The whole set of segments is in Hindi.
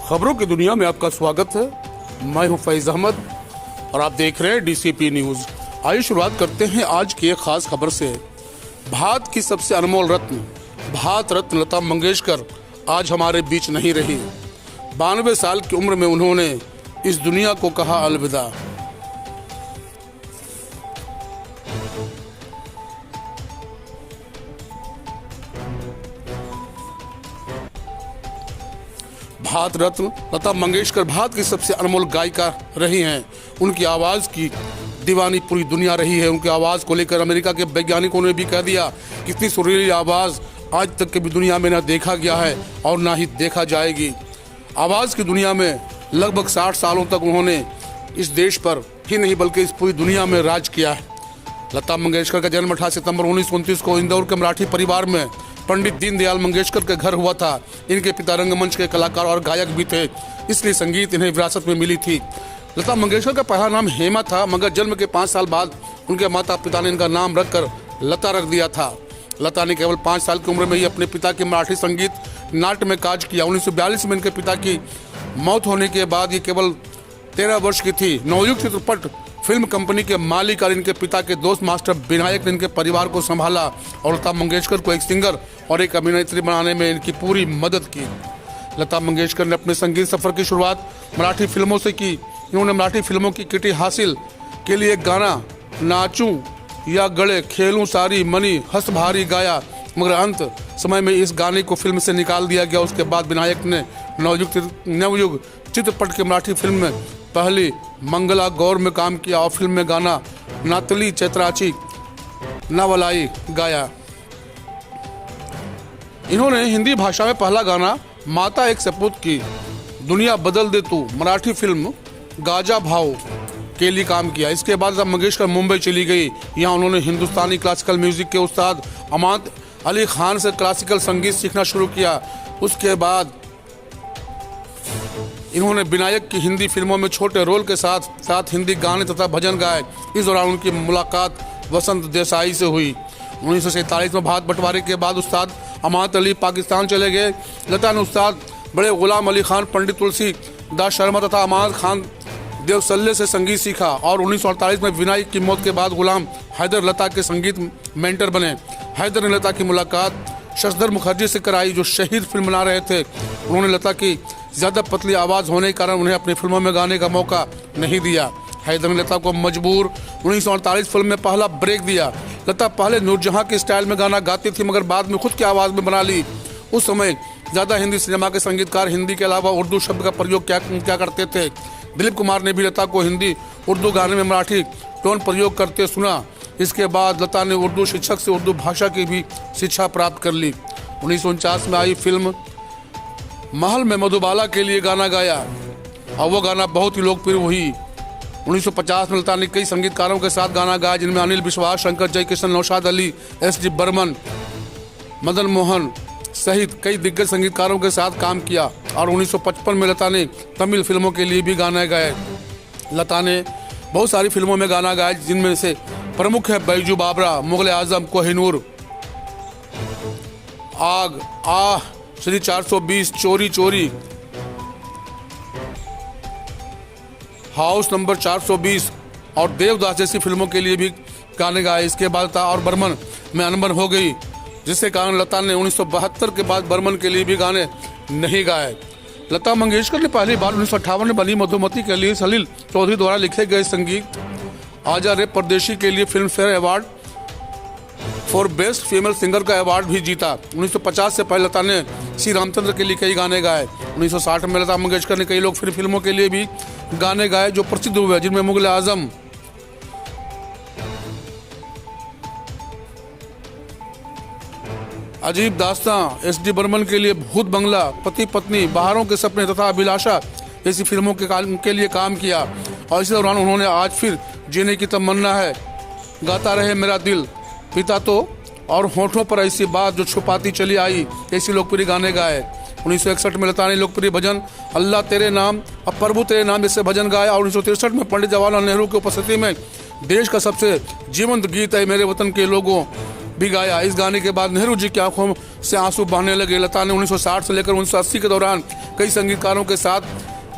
खबरों की दुनिया में आपका स्वागत है। मैं हूं फैज अहमद और आप देख रहे हैं डीसीपी न्यूज। आइए शुरुआत करते हैं आज की एक खास खबर से। भारत की सबसे अनमोल रत्न भारत रत्न लता मंगेशकर आज हमारे बीच नहीं रही। 92 साल की उम्र में उन्होंने इस दुनिया को कहा अलविदा। भारत रत्न लता मंगेशकर भारत की सबसे अनमोल गायिका रही हैं। उनकी आवाज़ की दीवानी पूरी दुनिया रही है। उनकी आवाज़ को लेकर अमेरिका के वैज्ञानिकों ने भी कह दिया कि इतनी सुरीली आवाज़ आज तक कभी दुनिया में न देखा गया है और ना ही देखा जाएगी। आवाज़ की दुनिया में लगभग 60 सालों तक उन्होंने इस देश पर ही नहीं बल्कि इस पूरी दुनिया में राज किया है। लता मंगेशकर का जन्म 18 सितंबर 1929 को इंदौर के मराठी परिवार में पंडित दीनदयाल मंगेशकर के घर हुआ था। इनके पिता रंगमंच के कलाकार और गायक भी थे, इसलिए संगीत इन्हें विरासत में मिली थी। लता मंगेशकर का पहला नाम हेमा था, मगर जन्म के 5 साल बाद उनके माता पिता ने इनका नाम रखकर लता रख दिया था। लता ने केवल 5 साल की उम्र में ही अपने पिता के मराठी संगीत नाट्य में काज किया। 1942 में इनके पिता की मौत होने के बाद ये केवल 13 वर्ष की थी। नवयुग चित्रपट फिल्म कंपनी के मालिक और इनके पिता के दोस्त मास्टर विनायक ने इनके परिवार को संभाला और लता मंगेशकर को एक सिंगर और एक अभिनेत्री बनाने में इनकी पूरी मदद की। लता मंगेशकर ने अपने संगीत सफर की शुरुआत मराठी फिल्मों से की। इन्होंने मराठी फिल्मों की किटी हासिल के लिए गाना नाचूं या गले खेलूं सारी मनी हंस भारी गाया, मगर अंत समय में इस गाने को फिल्म से निकाल दिया गया। उसके बाद विनायक ने नवयुग चित्रपट के मराठी फिल्म में पहली मंगला गौर में काम किया और फिल्म में गाना नातली चैत्राची नावलाई गाया। इन्होंने हिंदी भाषा में पहला गाना माता एक सपूत की दुनिया बदल दे तू मराठी फिल्म गाजा भाव के लिए काम किया। इसके बाद जब मंगेशकर मुंबई चली गई, यहाँ उन्होंने हिंदुस्तानी क्लासिकल म्यूजिक के उस्ताद अमाद अली खान से क्लासिकल संगीत सीखना शुरू किया। उसके बाद इन्होंने विनायक की हिंदी फिल्मों में छोटे रोल के साथ साथ हिंदी गाने तथा भजन गाए। इस दौरान उनकी मुलाकात वसंत देसाई से हुई। 1947 में भारत बंटवारे के बाद उस्ताद अमाद अली पाकिस्तान चले गए। लता ने उस्ताद बड़े गुलाम अली खान, पंडित तुलसी दास शर्मा तथा अमाद खान देवसल्ले से संगीत सीखा और 1948 में विनायक की मौत के बाद गुलाम हैदर लता के संगीत मेंटर बने। हैदर ने लता की मुलाकात शशधर मुखर्जी से कराई, जो शहीद फिल्म बना रहे थे। उन्होंने लता की ज़्यादा पतली आवाज़ होने के कारण उन्हें अपनी फिल्मों में गाने का मौका नहीं दिया। हैदर ने लता को मजबूर 1948 फिल्म में पहला ब्रेक दिया। लता पहले नूरजहां के स्टाइल में गाना गाती थी, मगर बाद में खुद की आवाज़ में बना ली। उस समय ज़्यादा हिंदी सिनेमा के संगीतकार हिंदी के अलावा उर्दू शब्द का प्रयोग क्या करते थे। दिलीप कुमार ने भी लता को हिंदी उर्दू गाने में मराठी टोन प्रयोग करते सुना। इसके बाद लता ने उर्दू शिक्षक से उर्दू भाषा की भी शिक्षा प्राप्त कर ली। 1949 में आई फिल्म महल में मधुबाला के लिए गाना गाया और वो गाना बहुत ही लोकप्रिय हुई। 1950 में लता ने कई संगीतकारों के साथ गाना गाया, जिनमें अनिल विश्वास, शंकर जयकिशन, नौशाद अली, एस.डी. बर्मन, मदन मोहन सहित कई दिग्गज संगीतकारों के साथ काम किया। और 1955 में लता ने तमिल फिल्मों के लिए भी गाने गाए। लता ने बहुत सारी फिल्मों में गाना गाया, जिनमें से प्रमुख है बैजू बाबरा, मुगल आजम, कोहिनूर, आग, आह, श्री 420, चोरी चोरी, हाउस नंबर 420 और देवदास जैसी फिल्मों के लिए भी गाने गाए। इसके बाद लता और बर्मन में अनबन हो गई, जिसके कारण लता ने 1972 के बाद बर्मन के लिए भी गाने नहीं गाए। लता मंगेशकर ने पहली बार 1958 में बनी मधुमती के लिए सलील चौधरी द्वारा लिखे गए संगीत आजा रे परदेशी के लिए film fair award for best female singer का अवार्ड भी जीता। 1950 से पहले लता ने श्री रामचंद्र के लिए कई गाने गाए। 1960 में लता मंगेशकर ने कई लोग फिर फिल्मों के लिए भी गाने गाए जो प्रसिद्ध हुए, जिनमें मुगल आजम, अजीब दास्तां, एस.डी. बर्मन के लिए भूत बंगला, पति पत्नी, बहारों के सपने तथा अभिलाषा जैसी फिल्मों के लिए काम किया। और इसी दौरान उन्होंने आज फिर जीने की तमन्ना है, गाता रहे मेरा दिल, पिता तो और होठों पर ऐसी बात जो छुपाती चली आई ऐसी लोकप्रिय गाने गाए। 1961 में लता ने लोकप्रिय भजन अल्लाह तेरे नाम अब प्रभु तेरे नाम जैसे भजन गाया। और 1963 में पंडित जवाहरलाल नेहरू की उपस्थिति में देश का सबसे जीवंत गीत है मेरे वतन के लोगों भी गाया। इस गाने के बाद नेहरू जी की आंखों से आंसू बहने लगे। लता ने 1960 से लेकर 1980 के दौरान कई संगीतकारों के साथ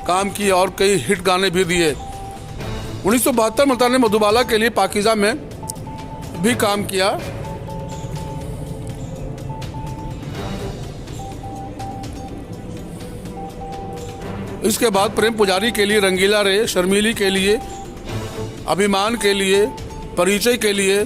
काम किया और कई हिट गाने भी दिए। 1972 में लता ने मधुबाला के लिए पाकीज़ा में भी काम किया। इसके बाद प्रेम पुजारी के लिए, रंगीला रे, शर्मीली के लिए, अभिमान के लिए, परिचय के लिए,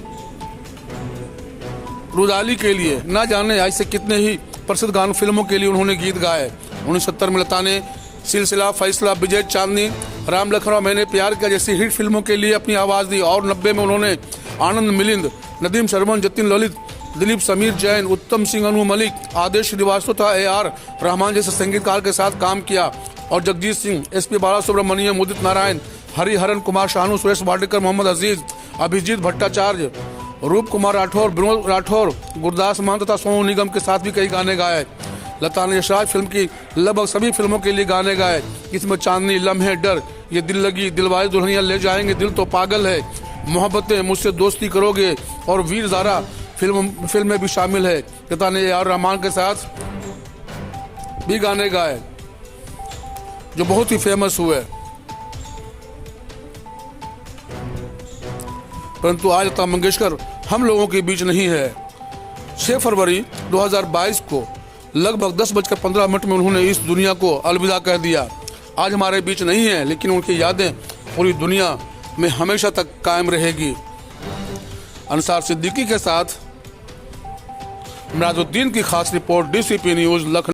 रुदाली के लिए, ना जाने ऐसे कितने ही प्रसिद्ध गानों फिल्मों के लिए उन्होंने गीत गाए। 1970 में लता ने सिलसिला, फैसला, विजय चांदनी, राम लखन और मैंने प्यार किया जैसी हिट फिल्मों के लिए अपनी आवाज़ दी। और 90 में उन्होंने आनंद मिलिंद, नदीम शर्मन, जतिन ललित, दिलीप समीर जैन, उत्तम सिंह, अनु मलिक, आदेश श्रीवास्तव तथा AR रहमान जैसे संगीतकार के साथ काम किया। और जगजीत सिंह, SP बालासुब्रमण्यम, उदित नारायण, हरिहरन, कुमार शानू, सुरेश वाडेकर, मोहम्मद अजीज, अभिजीत भट्टाचार्य, रूप कुमार राठौर, विनोद राठौर, गुरदास मान तथा सोनू निगम के साथ भी कई गाने गाए। लता ने यशराज फिल्म की लगभग सभी फिल्मों के लिए गाने गाए। इसमें चांदनी, लम्हे, डर, ये दिल लगी, दिलवाले दुल्हनिया ले जाएंगे, दिल तो पागल है, मोहब्बतें, मुझसे दोस्ती करोगे और वीर ज़ारा फिल्म में भी शामिल है। लता ने AR रहमान के साथ भी गाने गाए जो बहुत ही फेमस हुए। परंतु आज लता मंगेशकर हम लोगों के बीच नहीं है। 6 फरवरी 2022 को लगभग 10:15 में उन्होंने इस दुनिया को अलविदा कह दिया। आज हमारे बीच नहीं है, लेकिन उनकी यादें पूरी दुनिया में हमेशा तक कायम रहेगी। अंसार सिद्दीकी के साथ मुराजुद्दीन की खास रिपोर्ट, DCP न्यूज़, लखनऊ।